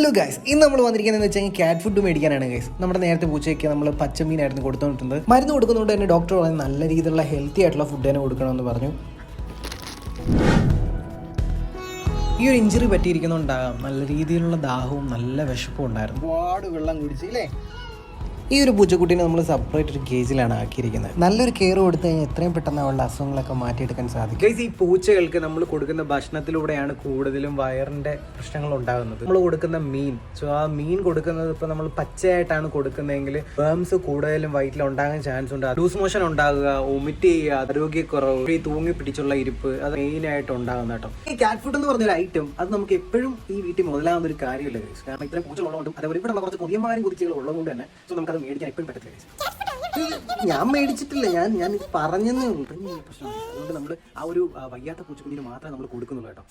Hello guys, ഇന്ന് നമ്മൾ വന്നിരിക്കുന്നതെന്ന് വെച്ചാൽ ക്യാറ്റ് ഫുഡ് മേടിക്കാനാണ് ഗൈസ്. നമ്മുടെ നേരത്തെ പൂച്ചയ്ക്ക് നമ്മൾ പച്ചമീനായിരുന്നു കൊടുത്തുകൊണ്ടിരുന്നത്. മരുന്ന് കൊടുക്കുന്നതുകൊണ്ട് തന്നെ ഡോക്ടർ പറഞ്ഞു നല്ല രീതിയിലുള്ള ഹെൽത്തി ആയിട്ടുള്ള ഫുഡ് തന്നെ കൊടുക്കണമെന്ന് പറഞ്ഞു. ഈ ഒരു ഇഞ്ചുറി പറ്റിയിരിക്കുന്നുണ്ടാകാം നല്ല രീതിയിലുള്ള ദാഹവും നല്ല വിശപ്പും ഉണ്ടായിരുന്നു. ഒരുപാട് വെള്ളം കുടിച്ചില്ലേ. ഈ ഒരു പൂച്ചക്കുട്ടീനെ നമ്മൾ സെപ്പറേറ്റ് ഒരു കേജിലാണ് ആക്കിയിരിക്കുന്നത്. നല്ലൊരു കെയർ കൊടുത്തു കഴിഞ്ഞാൽ എത്രയും പെട്ടെന്ന് അവളുടെ അസുഖങ്ങളൊക്കെ മാറ്റിയെടുക്കാൻ സാധിക്കും. ഗൈസ്, ഈ പൂച്ചകൾക്ക് നമ്മൾ കൊടുക്കുന്ന ഭക്ഷണത്തിലൂടെയാണ് കൂടുതലും വയറിൻ്റെ പ്രശ്നങ്ങൾ ഉണ്ടാകുന്നത്. നമ്മൾ കൊടുക്കുന്ന മീൻ, ആ മീൻ കൊടുക്കുന്നത് ഇപ്പോൾ നമ്മൾ പച്ചയായിട്ടാണ് കൊടുക്കുന്നതെങ്കിൽ വേംസ് കൂടുതലും വയറ്റിൽ ഉണ്ടാകാൻ ചാൻസ് ഉണ്ട്. ലൂസ് മോഷൻ ഉണ്ടാകുക, വൊമിറ്റ് ചെയ്യുക, ആരോഗ്യക്കുറവ്, ഈ തൂങ്ങി പിടിച്ചുള്ള ഇരിപ്പ്, അത് മെയിനായിട്ട് ഉണ്ടാകുന്ന കേട്ടോ. ഈ ക്യാറ്റ് ഫുഡ് എന്ന് പറഞ്ഞൊരു ഐറ്റം അത് നമുക്ക് എപ്പോഴും ഈ വീട്ടിൽ മുതലാകുന്ന ഒരു കാര്യമില്ല ഗൈസ്. കാരണം ഇത്രയും പൂച്ചകളുള്ളതുകൊണ്ടും അതേപോലെ ഇവിടെ കുറച്ച് പുതിയമാരും കുതിച്ചുകൾ ഉള്ളതുകൊണ്ട് തന്നെ നമുക്ക് മേടിക്കാൻ എപ്പോഴും പറ്റത്തില്ല. ഞാൻ മേടിച്ചിട്ടില്ല, ഞാൻ പറഞ്ഞെന്നേ ഉള്ളൂ. പ്രശ്നമാണ്. അതുകൊണ്ട് നമ്മൾ ആ ഒരു വയ്യാത്ത പൂച്ചക്കുഞ്ഞിന് മാത്രമേ നമ്മൾ കൊടുക്കുന്നുള്ളൂ കേട്ടോ.